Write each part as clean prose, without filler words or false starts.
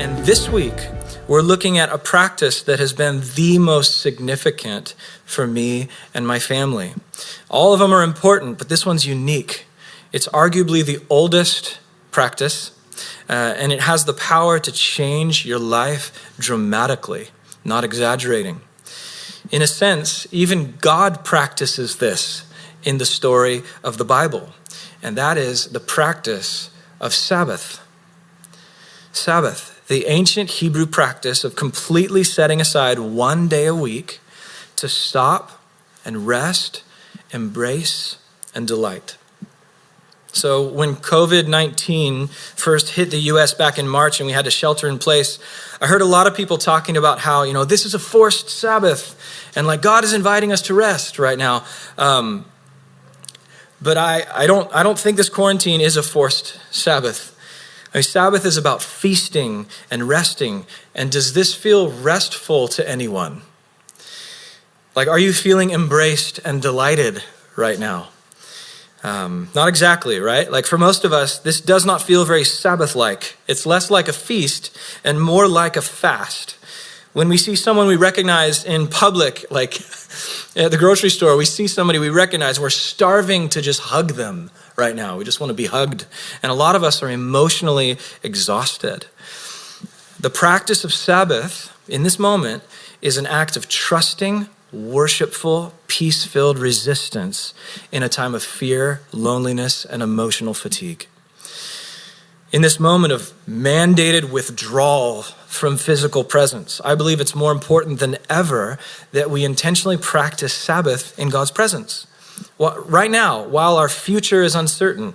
And this week, we're looking at a practice that has been the most significant for me and my family. All of them are important, but this one's unique. It's arguably the oldest practice, and it has the power to change your life dramatically, not exaggerating. In a sense, even God practices this in the story of the Bible, and that is the practice of Sabbath. Sabbath, the ancient Hebrew practice of completely setting aside one day a week to stop and rest, embrace, and delight. So when COVID-19 first hit the U.S. back in March and we had to shelter in place, I heard a lot of people talking about how, this is a forced Sabbath and like God is inviting us to rest right now. But I don't think this quarantine is a forced Sabbath. Sabbath is about feasting and resting. And does this feel restful to anyone? Like, are you feeling embraced and delighted right now? Not exactly, right? Like for most of us, this does not feel very Sabbath-like. It's less like a feast and more like a fast. When we see someone we recognize in public, like at the grocery store, we see somebody we recognize, we're starving to just hug them right now. We just want to be hugged. And a lot of us are emotionally exhausted. The practice of Sabbath in this moment is an act of trusting, worshipful, peace-filled resistance in a time of fear, loneliness, and emotional fatigue. In this moment of mandated withdrawal from physical presence, I believe it's more important than ever that we intentionally practice Sabbath in God's presence. Well, right now, while our future is uncertain,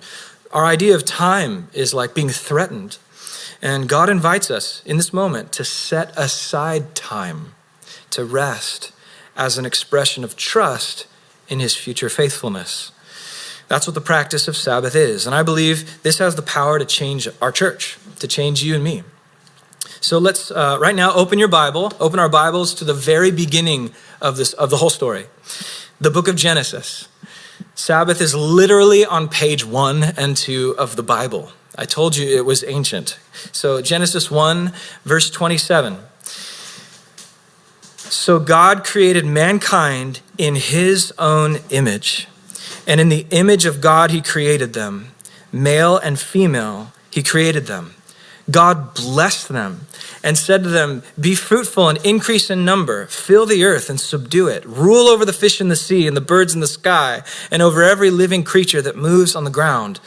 our idea of time is like being threatened. And God invites us in this moment to set aside time, to rest as an expression of trust in his future faithfulness. That's what the practice of Sabbath is. And I believe this has the power to change our church, to change you and me. So let's right now open our Bibles to the very beginning of the whole story. The book of Genesis. Sabbath is literally on page 1 and 2 of the Bible. I told you it was ancient. So Genesis 1, verse 27. So God created mankind in his own image. And in the image of God, he created them. Male and female, he created them. God blessed them and said to them, be fruitful and increase in number, fill the earth and subdue it, rule over the fish in the sea and the birds in the sky, and over every living creature that moves on the ground.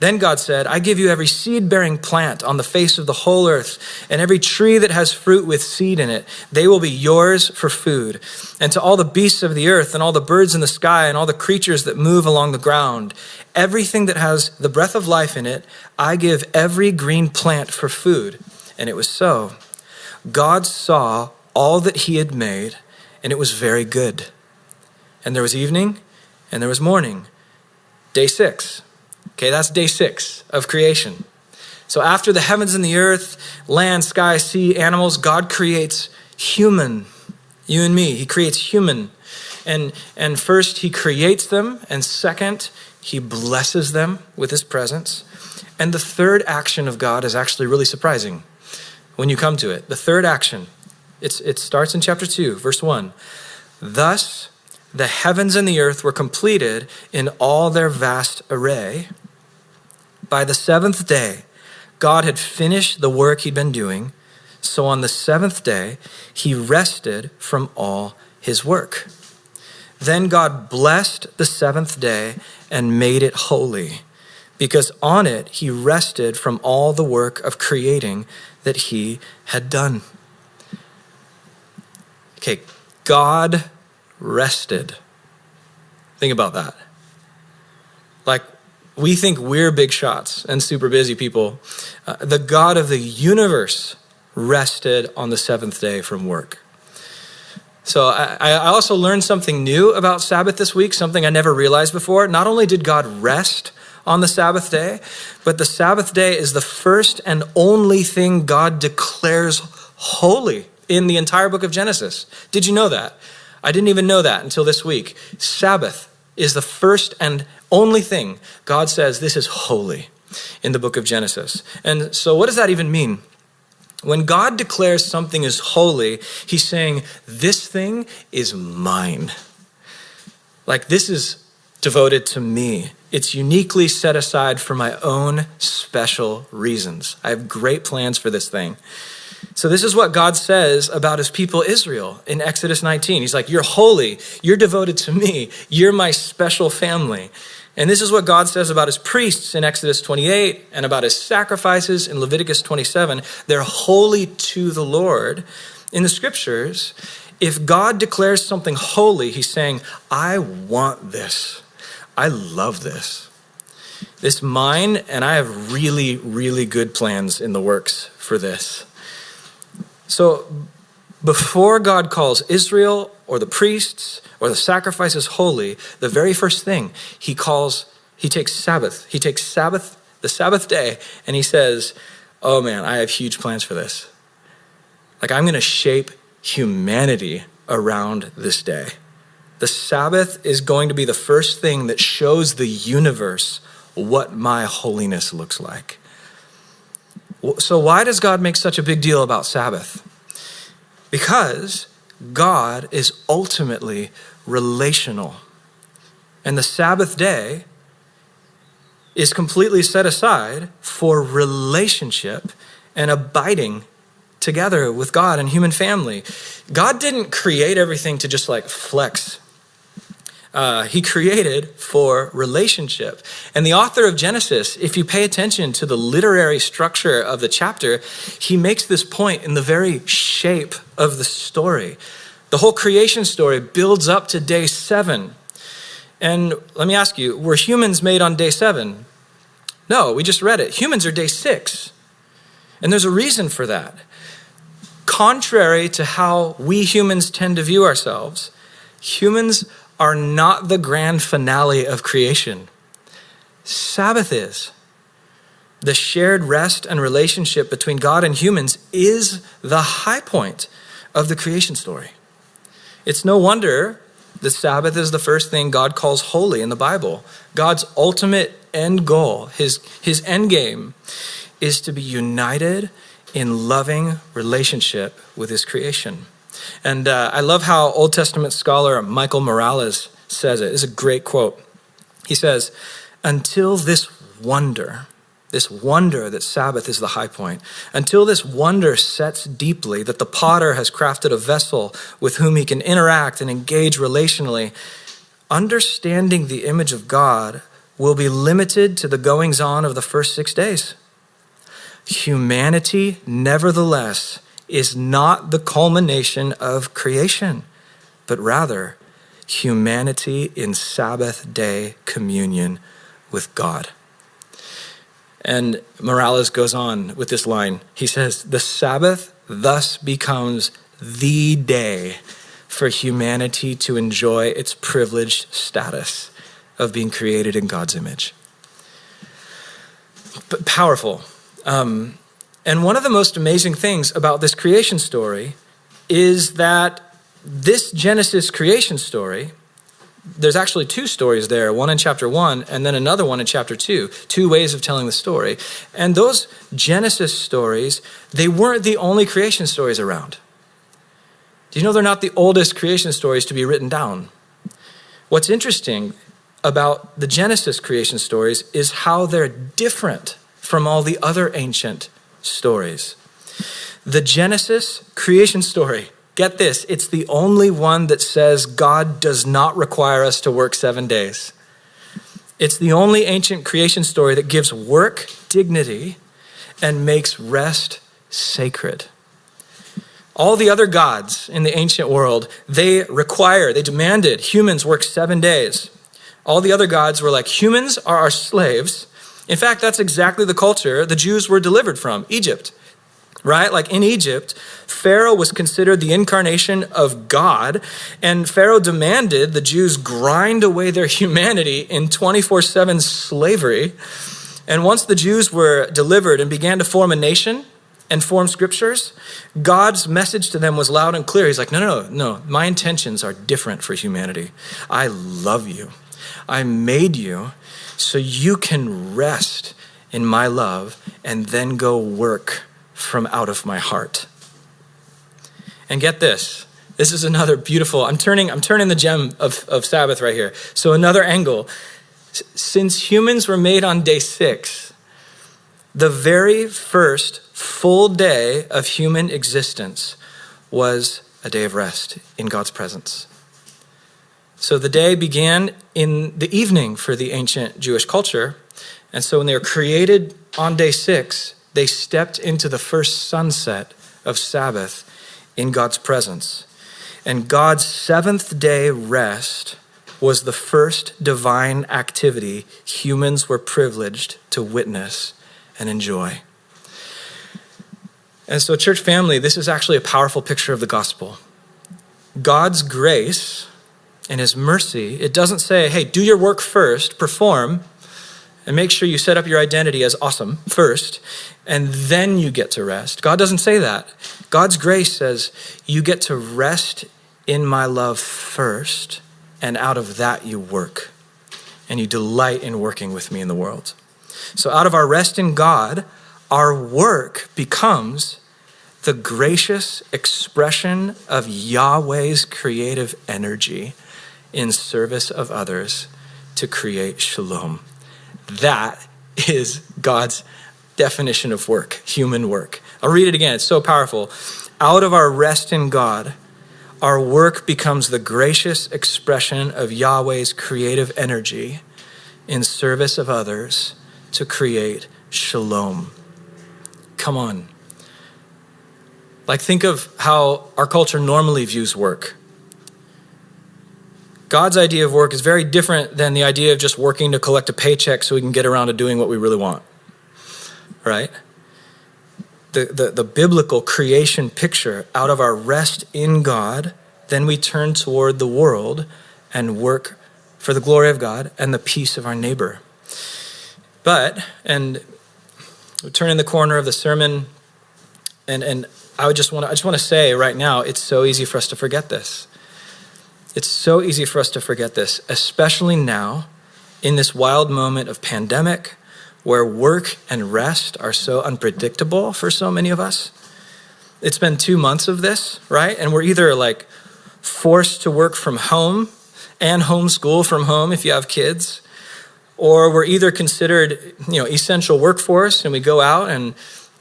Then God said, I give you every seed-bearing plant on the face of the whole earth, and every tree that has fruit with seed in it. They will be yours for food. And to all the beasts of the earth, and all the birds in the sky, and all the creatures that move along the ground, everything that has the breath of life in it, I give every green plant for food. And it was so. God saw all that he had made, and it was very good. And there was evening, and there was morning. Day 6. Okay, that's day 6 of creation. So after the heavens and the earth, land, sky, sea, animals, God creates human, you and me. He creates human. And first, he creates them. And second, he blesses them with his presence. And the third action of God is actually really surprising when you come to it. The third action, it starts in chapter 2, verse 1. Thus, the heavens and the earth were completed in all their vast array. By the 7th day, God had finished the work he'd been doing. So on the 7th day, he rested from all his work. Then God blessed the 7th day and made it holy, because on it he rested from all the work of creating that he had done. Okay, God rested. Think about that. Like, we think we're big shots and super busy people. The God of the universe rested on the 7th day from work. So I also learned something new about Sabbath this week, something I never realized before. Not only did God rest on the Sabbath day, but the Sabbath day is the first and only thing God declares holy in the entire book of Genesis. Did you know that? I didn't even know that until this week. Sabbath is the first and only thing God says this is holy in the book of Genesis. And so what does that even mean? When God declares something is holy, he's saying, this thing is mine. Like, this is devoted to me. It's uniquely set aside for my own special reasons. I have great plans for this thing. So this is what God says about his people Israel in Exodus 19. He's like, you're holy, you're devoted to me, you're my special family. And this is what God says about his priests in Exodus 28 and about his sacrifices in Leviticus 27. They're holy to the Lord. In the scriptures, if God declares something holy, he's saying, I want this. I love this. This is mine, and I have really, really good plans in the works for this. So before God calls Israel or the priests or the sacrifices holy, the very first thing he takes Sabbath. He takes Sabbath, the Sabbath day, and he says, oh man, I have huge plans for this. Like, I'm going to shape humanity around this day. The Sabbath is going to be the first thing that shows the universe what my holiness looks like. So why does God make such a big deal about Sabbath? Because God is ultimately relational. And the Sabbath day is completely set aside for relationship and abiding together with God and human family. God didn't create everything to just like flex. He created for relationship. And the author of Genesis, if you pay attention to the literary structure of the chapter, he makes this point in the very shape of the story. The whole creation story builds up to day 7. And let me ask you, were humans made on day 7? No, we just read it. Humans are day 6. And there's a reason for that. Contrary to how we humans tend to view ourselves, humans are not the grand finale of creation. Sabbath is. The shared rest and relationship between God and humans is the high point of the creation story. It's no wonder the Sabbath is the first thing God calls holy in the Bible. God's ultimate end goal, his end game, is to be united in loving relationship with his creation. And I love how Old Testament scholar Michael Morales says it. It's a great quote. He says, until this wonder that Sabbath is the high point, until this wonder sets deeply that the potter has crafted a vessel with whom he can interact and engage relationally, understanding the image of God will be limited to the goings-on of the first 6 days. Humanity, nevertheless, is not the culmination of creation, but rather humanity in Sabbath day communion with God. And Morales goes on with this line. He says, the Sabbath thus becomes the day for humanity to enjoy its privileged status of being created in God's image. But powerful. And one of the most amazing things about this creation story is that this Genesis creation story, there's actually 2 stories there, one in chapter 1 and then another one in chapter 2, 2 ways of telling the story. And those Genesis stories, they weren't the only creation stories around. Do you know they're not the oldest creation stories to be written down? What's interesting about the Genesis creation stories is how they're different from all the other ancient stories. The Genesis creation story, get this, it's the only one that says God does not require us to work 7 days. It's the only ancient creation story that gives work dignity and makes rest sacred. All the other gods in the ancient world, they demanded humans work 7 days. All the other gods were like, humans are our slaves. In fact, that's exactly the culture the Jews were delivered from, Egypt, right? Like in Egypt, Pharaoh was considered the incarnation of God, and Pharaoh demanded the Jews grind away their humanity in 24/7 slavery. And once the Jews were delivered and began to form a nation and form scriptures, God's message to them was loud and clear. He's like, no, my intentions are different for humanity. I love you. I made you so you can rest in my love and then go work from out of my heart. And get this. This is another beautiful, I'm turning the gem of Sabbath right here. So another angle. Since humans were made on day 6, the very first full day of human existence was a day of rest in God's presence. So the day began in the evening for the ancient Jewish culture. And so when they were created on day 6, they stepped into the first sunset of Sabbath in God's presence. And God's 7th day rest was the first divine activity humans were privileged to witness and enjoy. And so, church family, this is actually a powerful picture of the gospel. God's grace and his mercy, it doesn't say, hey, do your work first, perform, and make sure you set up your identity as awesome first, and then you get to rest. God doesn't say that. God's grace says, you get to rest in my love first, and out of that you work, and you delight in working with me in the world. So out of our rest in God, our work becomes the gracious expression of Yahweh's creative energy in service of others to create shalom. That is God's definition of work, human work. I'll read it again. It's so powerful. Out of our rest in God, our work becomes the gracious expression of Yahweh's creative energy in service of others to create shalom. Come on. Like, think of how our culture normally views work. God's idea of work is very different than the idea of just working to collect a paycheck so we can get around to doing what we really want, right? The biblical creation picture, out of our rest in God, then we turn toward the world and work for the glory of God and the peace of our neighbor. And we turn in the corner of the sermon, and I just want to say right now, it's so easy for us to forget this. It's so easy for us to forget this, especially now in this wild moment of pandemic where work and rest are so unpredictable for so many of us. It's been 2 months of this, right? And we're either like forced to work from home and homeschool from home if you have kids, or we're either considered, essential workforce and we go out, and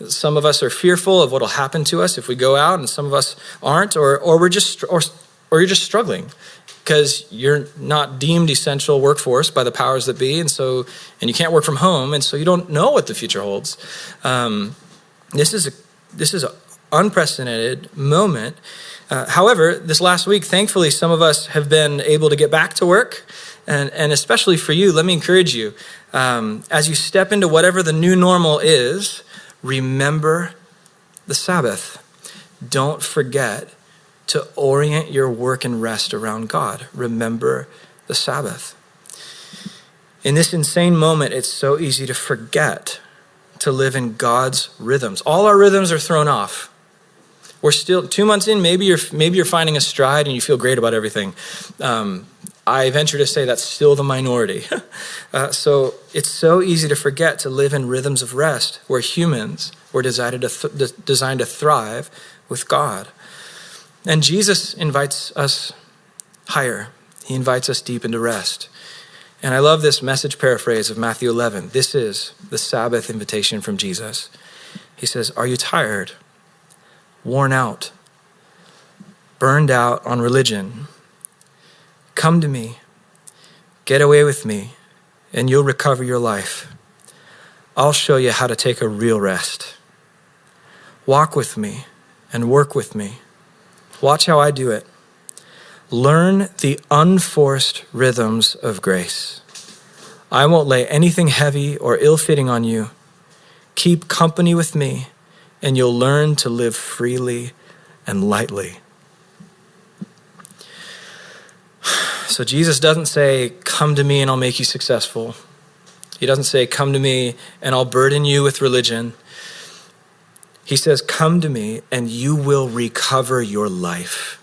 some of us are fearful of what will happen to us if we go out, and some of us aren't, or you're just struggling because you're not deemed essential workforce by the powers that be, and you can't work from home, and so you don't know what the future holds. This is an unprecedented moment. However, this last week, thankfully, some of us have been able to get back to work, and especially for you, let me encourage you, as you step into whatever the new normal is, remember the Sabbath. Don't forget to orient your work and rest around God. Remember the Sabbath. In this insane moment, it's so easy to forget to live in God's rhythms. All our rhythms are thrown off. We're still 2 months in, maybe you're finding a stride and you feel great about everything. I venture to say that's still the minority. So it's so easy to forget to live in rhythms of rest where humans were designed to thrive with God. And Jesus invites us higher. He invites us deep into rest. And I love this message paraphrase of Matthew 11. This is the Sabbath invitation from Jesus. He says, are you tired, worn out, burned out on religion? Come to me, get away with me, and you'll recover your life. I'll show you how to take a real rest. Walk with me and work with me. Watch how I do it. Learn the unforced rhythms of grace. I won't lay anything heavy or ill-fitting on you. Keep company with me, and you'll learn to live freely and lightly. So Jesus doesn't say, come to me and I'll make you successful. He doesn't say, come to me and I'll burden you with religion. He says, come to me and you will recover your life.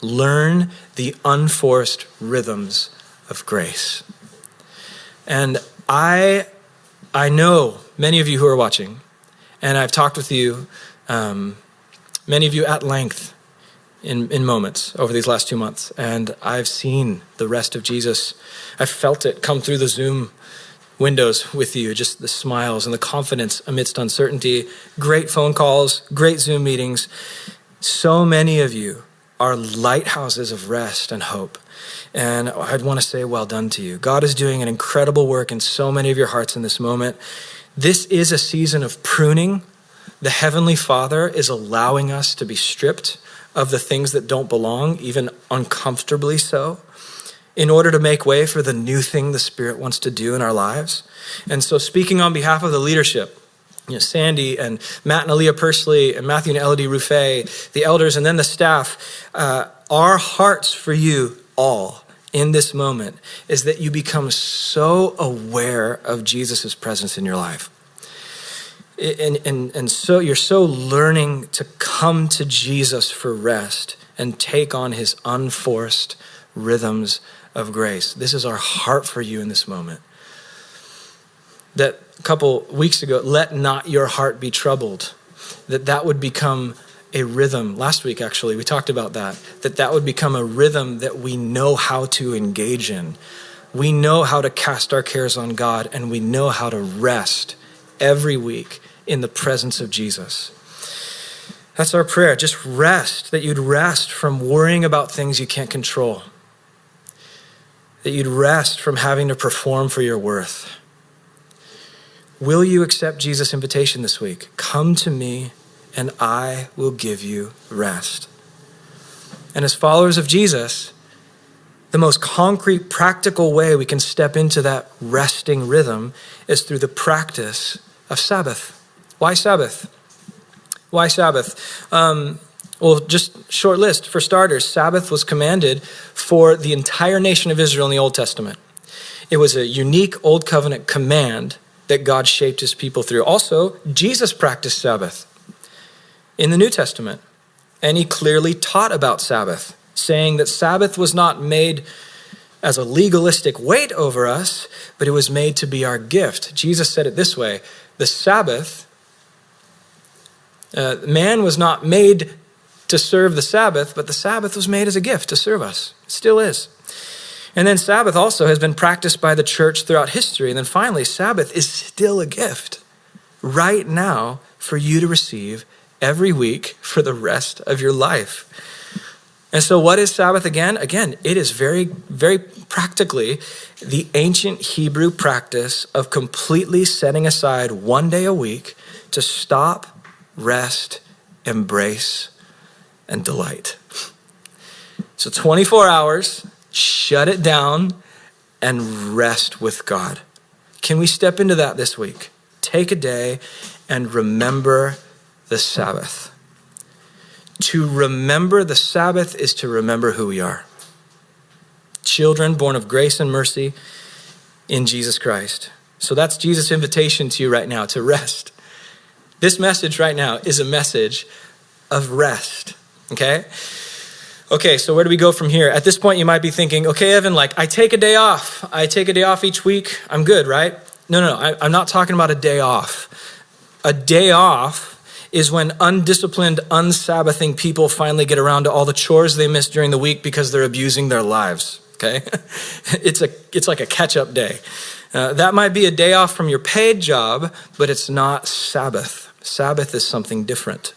Learn the unforced rhythms of grace. And I know many of you who are watching, And I've talked with you, many of you at length in moments over these last 2 months. And I've seen the rest of Jesus. I've felt it come through the Zoom windows with you, just the smiles and the confidence amidst uncertainty, great phone calls, great Zoom meetings. So many of you are lighthouses of rest and hope. And I'd want to say, well done to you. God is doing an incredible work in so many of your hearts in this moment. This is a season of pruning. The Heavenly Father is allowing us to be stripped of the things that don't belong, even uncomfortably so, in order to make way for the new thing the Spirit wants to do in our lives. And so speaking on behalf of the leadership, Sandy and Matt and Aaliyah Pursley and Matthew and Elodie Ruffet, the elders, and then the staff, our hearts for you all in this moment is that you become so aware of Jesus' presence in your life. And so you're so learning to come to Jesus for rest and take on his unforced rhythms of grace. This is our heart for you in this moment. That a couple weeks ago, let not your heart be troubled. That would become a rhythm. Last week, actually, we talked about that would become a rhythm that we know how to engage in. We know how to cast our cares on God, and we know how to rest every week in the presence of Jesus. That's our prayer. Just rest, that you'd rest from worrying about things you can't control. That you'd rest from having to perform for your worth. Will you accept Jesus' invitation this week? Come to me and I will give you rest. And as followers of Jesus, the most concrete, practical way we can step into that resting rhythm is through the practice of Sabbath. Why Sabbath? Why Sabbath? Well, just short list. For starters, Sabbath was commanded for the entire nation of Israel in the Old Testament. It was a unique Old Covenant command that God shaped his people through. Also, Jesus practiced Sabbath in the New Testament, and he clearly taught about Sabbath, saying that Sabbath was not made as a legalistic weight over us, but it was made to be our gift. Jesus said it this way: the Sabbath, man was not made to serve the Sabbath, but the Sabbath was made as a gift to serve us. It still is. And then Sabbath also has been practiced by the church throughout history. And then finally, Sabbath is still a gift right now for you to receive every week for the rest of your life. And so what is Sabbath again? Again, it is very, very practically the ancient Hebrew practice of completely setting aside one day a week to stop, rest, embrace, and delight. So 24 hours, shut it down, and rest with God. Can we step into that this week? Take a day and remember the Sabbath. To remember the Sabbath is to remember who we are. Children born of grace and mercy in Jesus Christ. So that's Jesus' invitation to you right now, to rest. This message right now is a message of rest, okay? Okay, so where do we go from here? At this point, you might be thinking, okay, Evan, I take a day off. I take a day off each week. I'm good, right? No, I'm not talking about a day off. A day off is when undisciplined, unsabbathing people finally get around to all the chores they missed during the week because they're abusing their lives, okay? It's like a catch-up day. That might be a day off from your paid job, but it's not Sabbath. Sabbath is something different.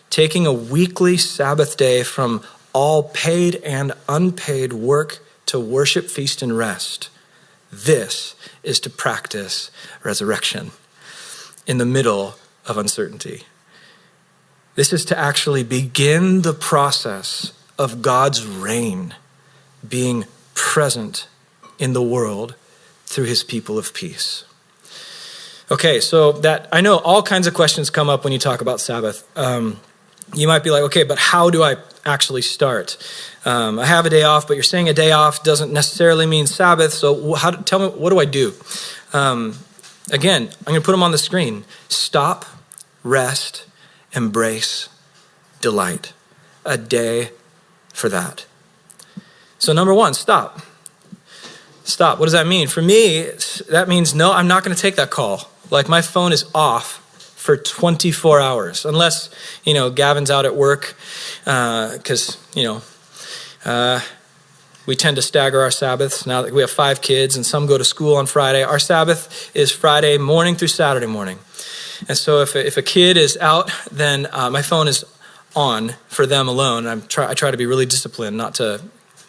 Taking a weekly Sabbath day from all paid and unpaid work to worship, feast, and rest. This is to practice resurrection in the middle of uncertainty. This is to actually begin the process of God's reign being present in the world through his people of peace. Okay, so that I know all kinds of questions come up when you talk about Sabbath. You might be like, okay, but how do I actually start? I have a day off, but you're saying a day off doesn't necessarily mean Sabbath. So tell me, what do I do? Again, I'm going to put them on the screen. Stop, rest, embrace, delight. A day for that. So number one, stop. Stop. What does that mean? For me, that means no, I'm not going to take that call. My phone is off for 24 hours, unless, Gavin's out at work, because, we tend to stagger our Sabbaths. Now that we have 5 kids and some go to school on Friday, our Sabbath is Friday morning through Saturday morning. And so if a kid is out, then my phone is on for them alone. I try to be really disciplined, not to,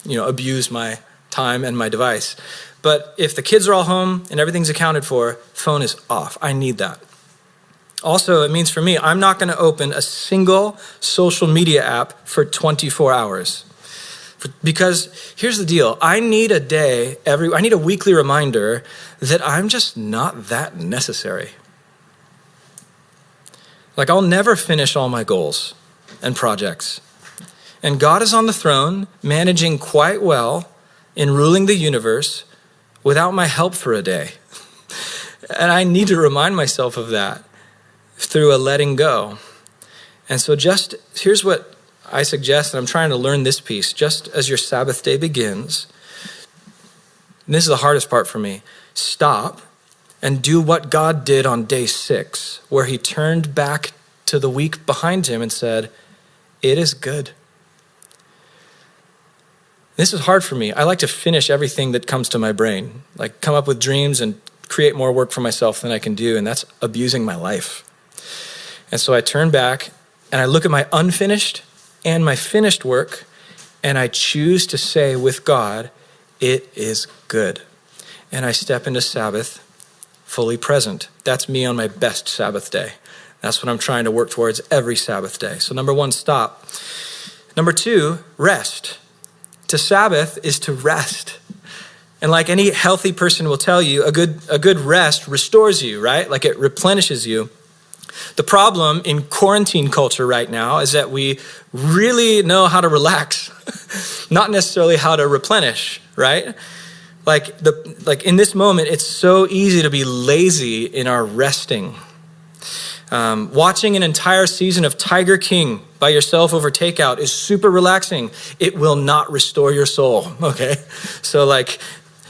abuse my time and my device. But if the kids are all home and everything's accounted for, phone is off. I need that. Also, it means for me, I'm not going to open a single social media app for 24 hours. Because here's the deal. I need a weekly reminder that I'm just not that necessary. Like, I'll never finish all my goals and projects. And God is on the throne, managing quite well in ruling the universe without my help for a day. And I need to remind myself of that through a letting go. And so here's what I suggest, and I'm trying to learn this piece. Just as your Sabbath day begins, and this is the hardest part for me, stop and do what God did on day 6, where he turned back to the week behind him and said, "It is good." This is hard for me. I like to finish everything that comes to my brain, like come up with dreams and create more work for myself than I can do, and that's abusing my life. And so I turn back and I look at my unfinished and my finished work, and I choose to say with God, "It is good." And I step into Sabbath fully present. That's me on my best Sabbath day. That's what I'm trying to work towards every Sabbath day. So number 1, stop. Number 2, rest. To Sabbath is to rest. And like any healthy person will tell you, a good rest restores you, right? Like it replenishes you. The problem in quarantine culture right now is that we really know how to relax, not necessarily how to replenish, right? Like in this moment, it's so easy to be lazy in our resting. Watching an entire season of Tiger King by yourself over takeout is super relaxing. It will not restore your soul, okay? So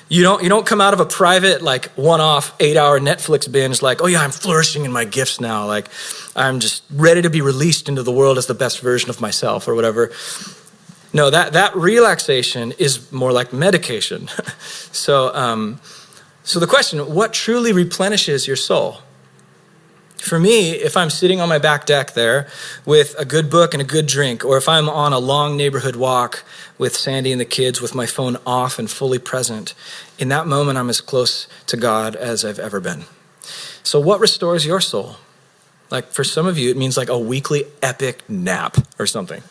you don't come out of a private, one-off 8-hour Netflix binge like, "Oh yeah, I'm flourishing in my gifts now. Like, I'm just ready to be released into the world as the best version of myself," or whatever. No, that relaxation is more like medication. So the question, what truly replenishes your soul? For me, if I'm sitting on my back deck there with a good book and a good drink, or if I'm on a long neighborhood walk with Sandy and the kids with my phone off and fully present, in that moment, I'm as close to God as I've ever been. So what restores your soul? Like for some of you, it means like a weekly epic nap or something.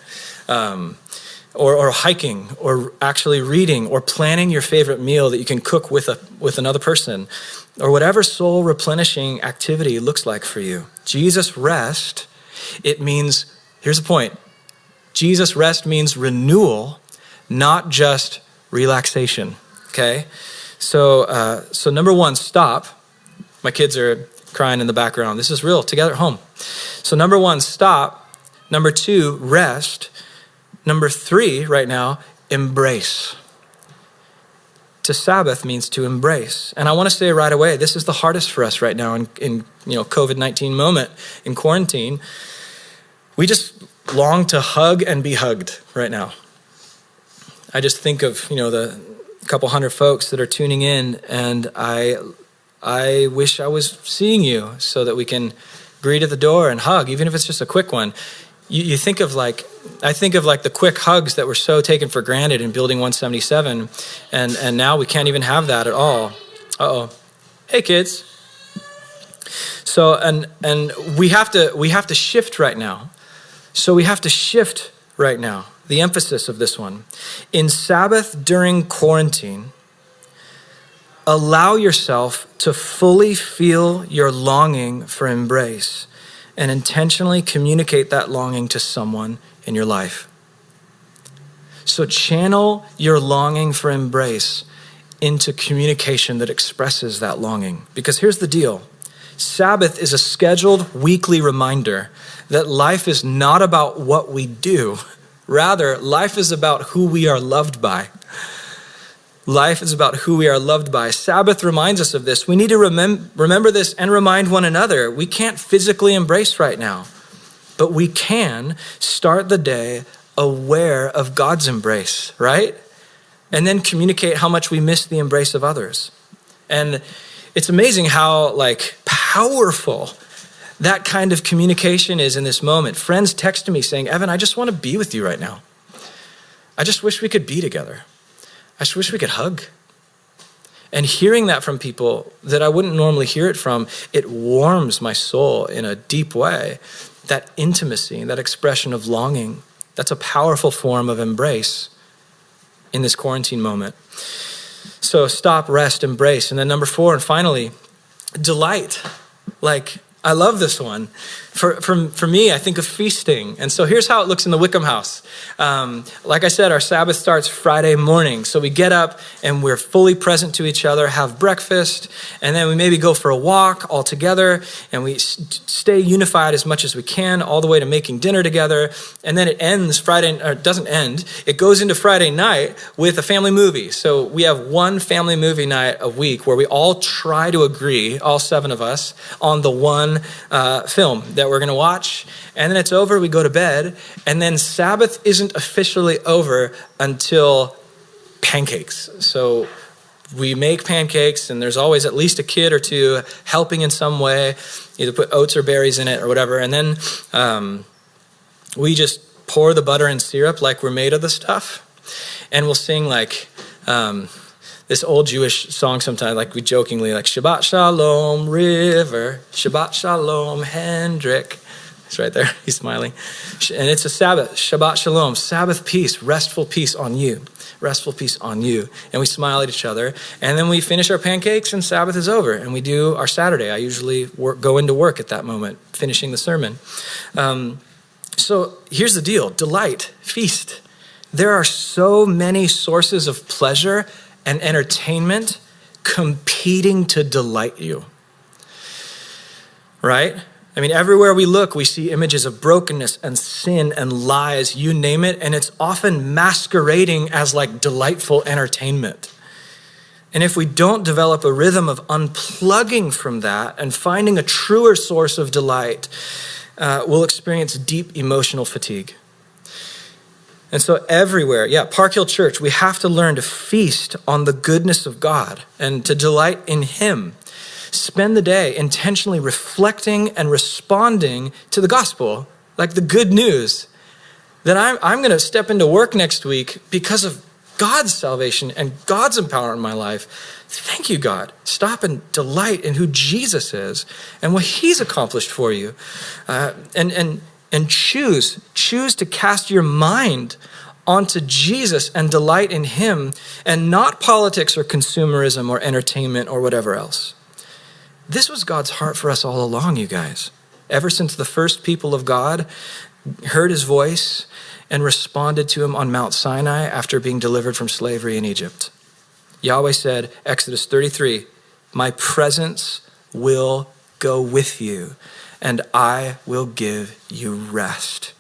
Or hiking, or actually reading, or planning your favorite meal that you can cook with another person, or whatever soul replenishing activity looks like for you. Jesus rest, it means, here's the point, Jesus rest means renewal, not just relaxation, okay? So number 1, stop. My kids are crying in the background. This is real, together at home. So number 1, stop. Number 2, rest. Number 3 right now, embrace. To Sabbath means to embrace. And I want to say right away, this is the hardest for us right now in COVID-19 moment, in quarantine. We just long to hug and be hugged right now. I just think of, the couple hundred folks that are tuning in, and I wish I was seeing you so that we can greet at the door and hug, even if it's just a quick one. You think of I think of the quick hugs that were so taken for granted in Building 177, and now we can't even have that at all. Uh-oh. Hey, kids. So, and we have to shift right now. So we have to shift right now, the emphasis of this one. In Sabbath during quarantine, allow yourself to fully feel your longing for embrace, and intentionally communicate that longing to someone in your life. So channel your longing for embrace into communication that expresses that longing. Because here's the deal. Sabbath is a scheduled weekly reminder that life is not about what we do. Rather, life is about who we are loved by. Life is about who we are loved by. Sabbath reminds us of this. We need to remember this and remind one another. We can't physically embrace right now, but we can start the day aware of God's embrace, right? And then communicate how much we miss the embrace of others. And it's amazing how powerful that kind of communication is in this moment. Friends text me saying, Evan, I just want to be with you right now. I just wish we could be together. I just wish we could hug. And hearing that from people that I wouldn't normally hear it from, it warms my soul in a deep way. That intimacy, that expression of longing, that's a powerful form of embrace in this quarantine moment. So stop, rest, embrace. And then number 4, and finally, delight. I love this one. For me, I think of feasting. And so here's how it looks in the Wickham house. Like I said, our Sabbath starts Friday morning. So we get up and we're fully present to each other, have breakfast, and then we maybe go for a walk all together, and we stay unified as much as we can all the way to making dinner together. And then it ends Friday, or it doesn't end. It goes into Friday night with a family movie. So we have one family movie night a week where we all try to agree, all 7 of us, on the one film that we're going to watch, and then it's over, we go to bed, and then Sabbath isn't officially over until pancakes. So we make pancakes, and there's always at least a kid or 2 helping in some way, either put oats or berries in it or whatever, and then we just pour the butter and syrup like we're made of the stuff, and we'll sing this old Jewish song sometimes, we jokingly, Shabbat Shalom River, Shabbat Shalom Hendrik. It's right there, he's smiling. And it's a Sabbath, Shabbat Shalom, Sabbath peace, restful peace on you, restful peace on you. And we smile at each other, and then we finish our pancakes and Sabbath is over, and we do our Saturday. I usually go into work at that moment, finishing the sermon. So here's the deal, delight, feast. There are so many sources of pleasure and entertainment competing to delight you, right? I mean, everywhere we look, we see images of brokenness and sin and lies, you name it, and it's often masquerading as delightful entertainment. And if we don't develop a rhythm of unplugging from that and finding a truer source of delight, we'll experience deep emotional fatigue. And so everywhere, Park Hill Church, we have to learn to feast on the goodness of God and to delight in Him. Spend the day intentionally reflecting and responding to the gospel, the good news, that I'm going to step into work next week because of God's salvation and God's empowerment in my life. Thank you, God. Stop and delight in who Jesus is and what He's accomplished for you. And choose to cast your mind onto Jesus and delight in Him, and not politics or consumerism or entertainment or whatever else. This was God's heart for us all along, you guys. Ever since the first people of God heard His voice and responded to Him on Mount Sinai after being delivered from slavery in Egypt. Yahweh said, Exodus 33, my presence will go with you, and I will give you rest.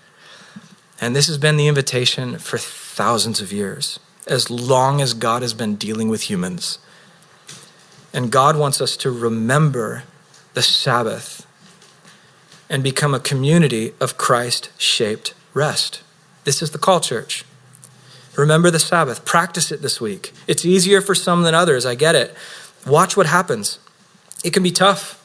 And this has been the invitation for thousands of years, as long as God has been dealing with humans. And God wants us to remember the Sabbath and become a community of Christ-shaped rest. This is the call, church. Remember the Sabbath. Practice it this week. It's easier for some than others. I get it. Watch what happens. It can be tough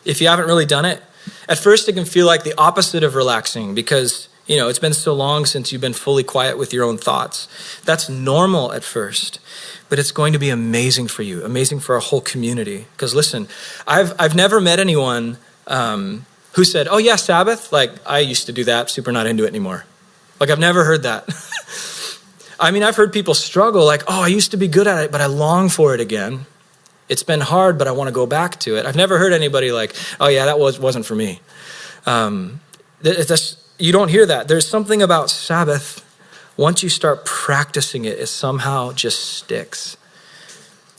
if you haven't really done it. At first, it can feel like the opposite of relaxing because, it's been so long since you've been fully quiet with your own thoughts. That's normal at first, but it's going to be amazing for you, amazing for our whole community. Because listen, I've never met anyone who said, oh yeah, Sabbath, I used to do that, super not into it anymore. I've never heard that. I mean, I've heard people struggle oh, I used to be good at it, but I long for it again. It's been hard, but I want to go back to it. I've never heard anybody oh yeah, that wasn't for me. You don't hear that. There's something about Sabbath, once you start practicing it, it somehow just sticks.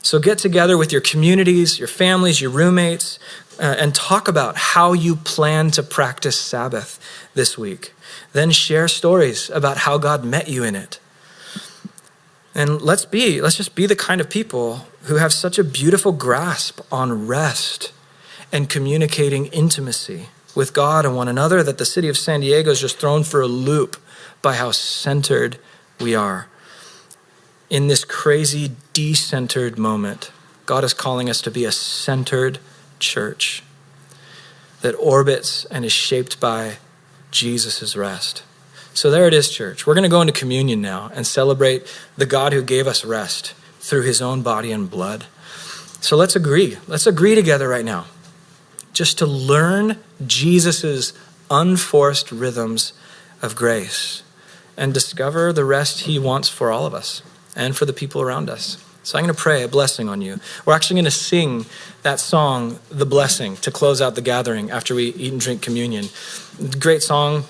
So get together with your communities, your families, your roommates, and talk about how you plan to practice Sabbath this week. Then share stories about how God met you in it. And let's just be the kind of people who have such a beautiful grasp on rest and communicating intimacy with God and one another that the city of San Diego is just thrown for a loop by how centered we are. In this crazy de-centered moment, God is calling us to be a centered church that orbits and is shaped by Jesus' rest. So there it is, church. We're going to go into communion now and celebrate the God who gave us rest through his own body and blood. So let's agree. Let's agree together right now just to learn Jesus' unforced rhythms of grace and discover the rest he wants for all of us and for the people around us. So I'm going to pray a blessing on you. We're actually going to sing that song, The Blessing, to close out the gathering after we eat and drink communion. Great song,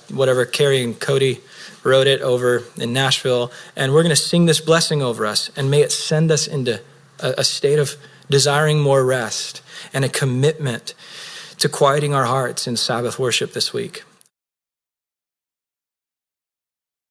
whatever, Carrie and Cody wrote it over in Nashville. And we're going to sing this blessing over us, and may it send us into a state of desiring more rest and a commitment to quieting our hearts in Sabbath worship this week.